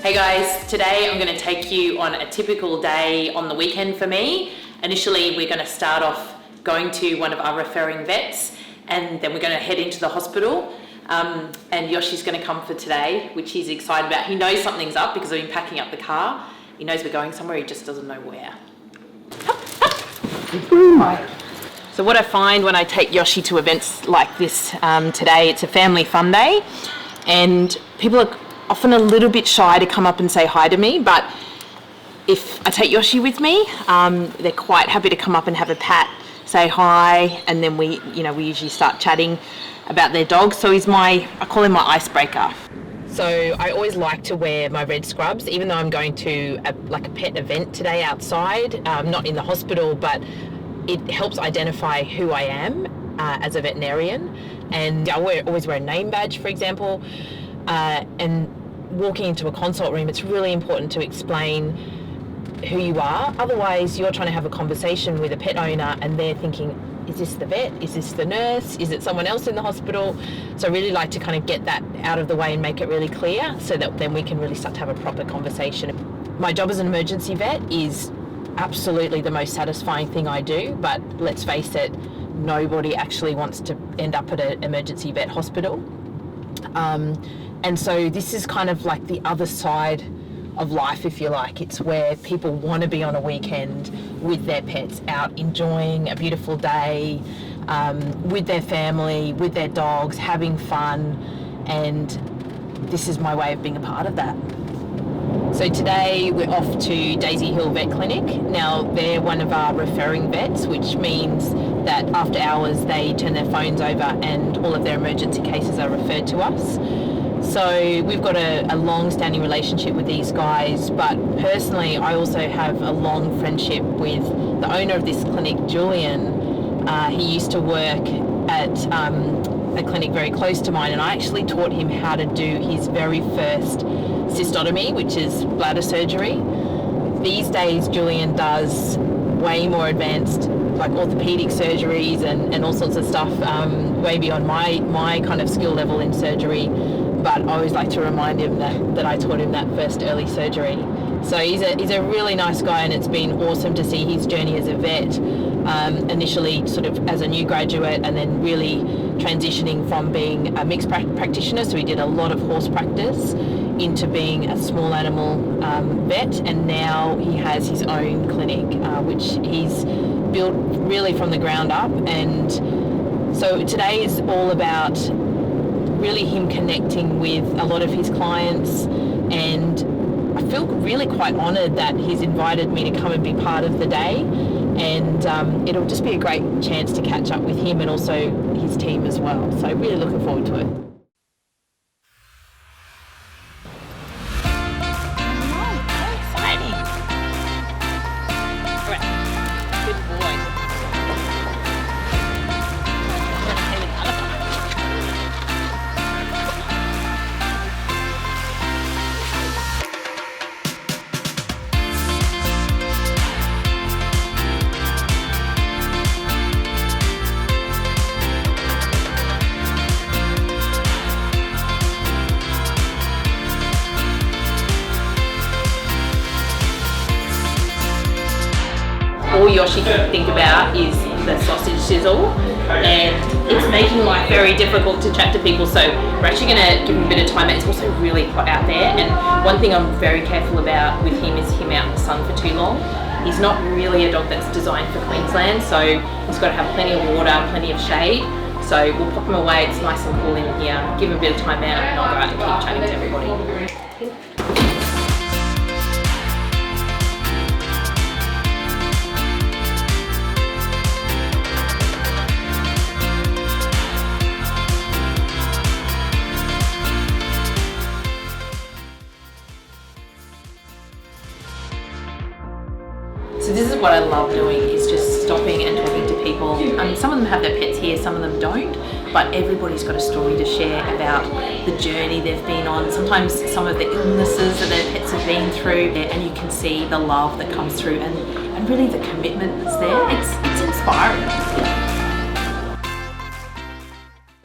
Hey guys, today I'm going to take you on a typical day on the weekend for me. Initially, we're going to start off going to one of our referring vets, and then we're going to head into the hospital. And Yoshi's going to come for today, which he's excited about. He knows something's up because I've been packing up the car. He knows we're going somewhere, he just doesn't know where. So what I find when I take Yoshi to events like this today, it's a family fun day, and people are often a little bit shy to come up and say hi to me, but if I take Yoshi with me, they're quite happy to come up and have a pat, say hi, and then we usually start chatting about their dog. So I call him my icebreaker. So I always like to wear my red scrubs, even though I'm going to a pet event today outside, not in the hospital, but it helps identify who I am as a veterinarian. And I always wear a name badge, for example. And walking into a consult room, it's really important to explain who you are. Otherwise, you're trying to have a conversation with a pet owner and they're thinking, is this the vet? Is this the nurse? Is it someone else in the hospital? So I really like to kind of get that out of the way and make it really clear so that then we can really start to have a proper conversation. My job as an emergency vet is absolutely the most satisfying thing I do, but let's face it, nobody actually wants to end up at an emergency vet hospital. And so this is kind of like the other side of life, if you like. It's where people want to be on a weekend with their pets, out enjoying a beautiful day, with their family, with their dogs, having fun, and this is my way of being a part of that. So today we're off to Daisy Hill Vet Clinic. Now they're one of our referring vets, which means that after hours they turn their phones over and all of their emergency cases are referred to us. So we've got a long-standing relationship with these guys, but personally I also have a long friendship with the owner of this clinic, Julian. He used to work at a clinic very close to mine, and I actually taught him how to do his very first cystotomy, which is bladder surgery. These days Julian does way more advanced orthopedic surgeries and all sorts of stuff, way beyond my kind of skill level in surgery. But I always like to remind him that I taught him that first early surgery. So he's a really nice guy, and it's been awesome to see his journey as a vet, initially sort of as a new graduate and then really transitioning from being a mixed practitioner, so he did a lot of horse practice, into being a small animal vet, and now he has his own clinic, which he's built really from the ground up. And so today is all about really him connecting with a lot of his clients, and I feel really quite honoured that he's invited me to come and be part of the day, and it'll just be a great chance to catch up with him and also his team as well. So really looking forward to it. All Yoshi can think about is the sausage sizzle, and it's making life very difficult to chat to people, so we're actually going to give him a bit of time. It's also really hot out there, and one thing I'm very careful about with him is him out in the sun for too long. He's not really a dog that's designed for Queensland, so he's got to have plenty of water, plenty of shade. So we'll pop him away, it's nice and cool in here, give him a bit of time out, and I'll go out and keep chatting to everybody. So this is what I love doing, is just stopping and talking to people. Some of them have their pets here, some of them don't, but everybody's got a story to share about the journey they've been on, sometimes some of the illnesses that their pets have been through, and you can see the love that comes through and really the commitment that's there. It's inspiring.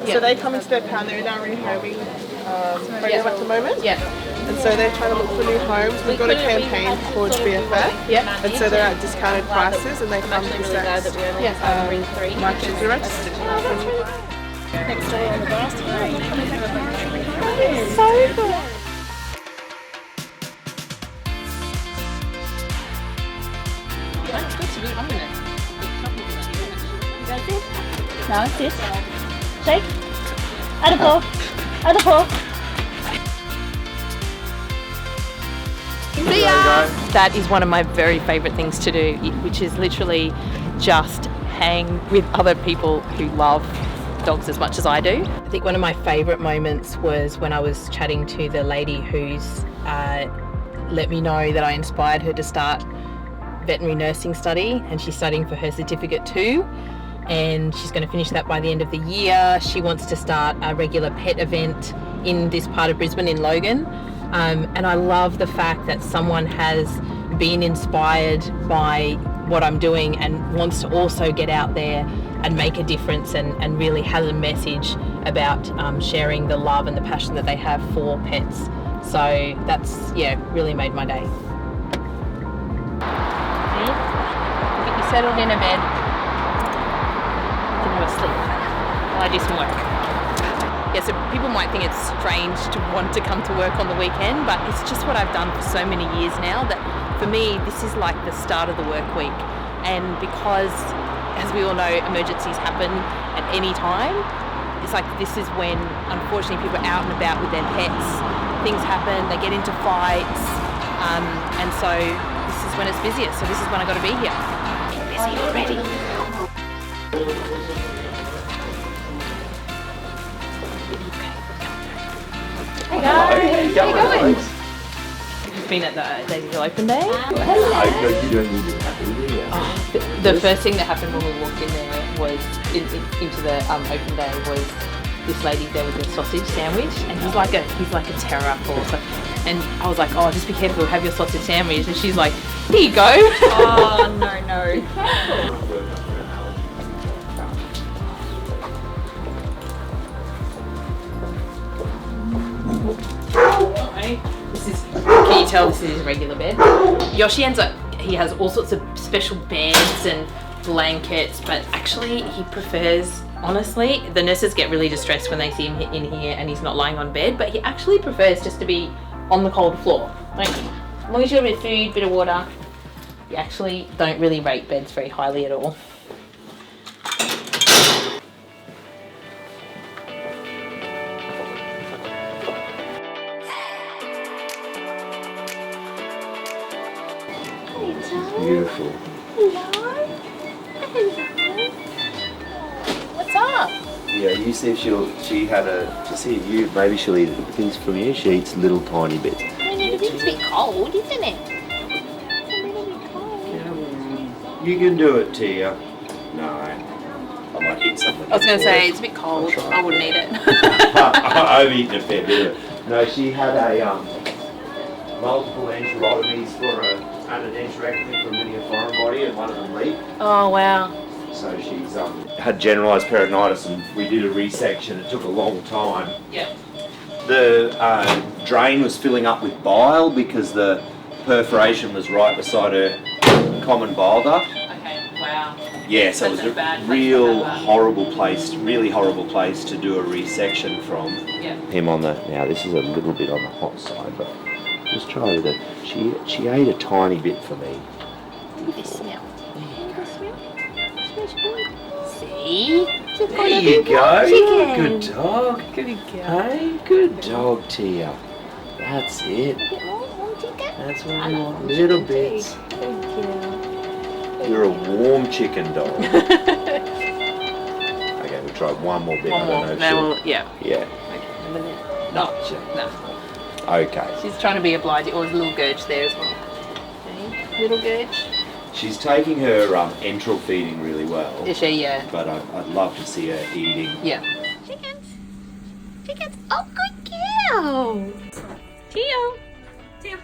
So they come into their pound, they're now rehoming at the moment? Yeah. and so they're trying to look for new homes. We've got a campaign called BFF, and so they're at discounted prices, and they come to sex much as they're registered. Next day on the basket. It's so good. No, it's this. Shake. Out of four. Out of four. See ya! That is one of my very favourite things to do, which is literally just hang with other people who love dogs as much as I do. I think one of my favourite moments was when I was chatting to the lady who's let me know that I inspired her to start veterinary nursing study, and she's studying for her certificate too, and she's going to finish that by the end of the year. She wants to start a regular pet event in this part of Brisbane, in Logan, and I love the fact that someone has been inspired by what I'm doing and wants to also get out there and make a difference, and really has a message about sharing the love and the passion that they have for pets. So that's, yeah, really made my day. Get you settled in a bed. You can have a sleep while I do some work. Yeah, so people might think it's strange to want to come to work on the weekend, but it's just what I've done for so many years now that for me this is like the start of the work week. And because, as we all know, emergencies happen at any time, it's like this is when unfortunately people are out and about with their pets, things happen, they get into fights, and so this is when it's busiest, so this is when I got to be here. Get busy already. Hey guys, how you going? You've been at the Daisy Open Day? The first thing that happened when we walked in there was, into the open day, was this lady there with a sausage sandwich, and he's like a terror for stuff. And I was like, oh, just be careful, have your sausage sandwich. And she's like, here you go. Oh, no. Can you tell this is his regular bed? Yoshi he has all sorts of special beds and blankets, but actually he prefers, honestly, the nurses get really distressed when they see him in here and he's not lying on bed, but he actually prefers just to be on the cold floor. Like, as long as you have a bit of food, bit of water, you actually don't really rate beds very highly at all. Beautiful. Hello. What's up? Yeah, you see if she had to see you, maybe she'll eat things from you. She eats little tiny bits. I mean, it's a bit cold, isn't it? It's a little bit cold. You can do it, Tia. No, I might eat something. I was going to say, it's a bit cold. I wouldn't eat it. I've eaten a fair bit of it. No, she had a multiple enterotomies for an enterectomy for a linear foreign body, and one of them leaked. Oh, wow. So she's had generalised peritonitis, and we did a resection. It took a long time. Yeah. The drain was filling up with bile because the perforation was right beside her common bile duct. Okay, wow. Yeah, so it was a really horrible place to do a resection from. Yeah. Him on the, now this is a little bit on the hot side, but just try with it. She ate a tiny bit for me. Look at this smell. Look at this smell. Smells good. See? There you go. Good dog. Good girl. Hey, good dog, Tia. That's it. A bit more chicken? That's what I want. Little bits. Good girl. You're a warm chicken dog. Okay, we'll try one more bit. One more. Yeah. Yeah. Okay. No. No. Okay. She's trying to be obliging. Oh, there's a little gurge there as well. Okay. Little gurge. She's taking her enteral feeding really well. Is she? Yeah. But I'd love to see her eating. Yeah. Chickens. Oh, good girl. Tia. Tia.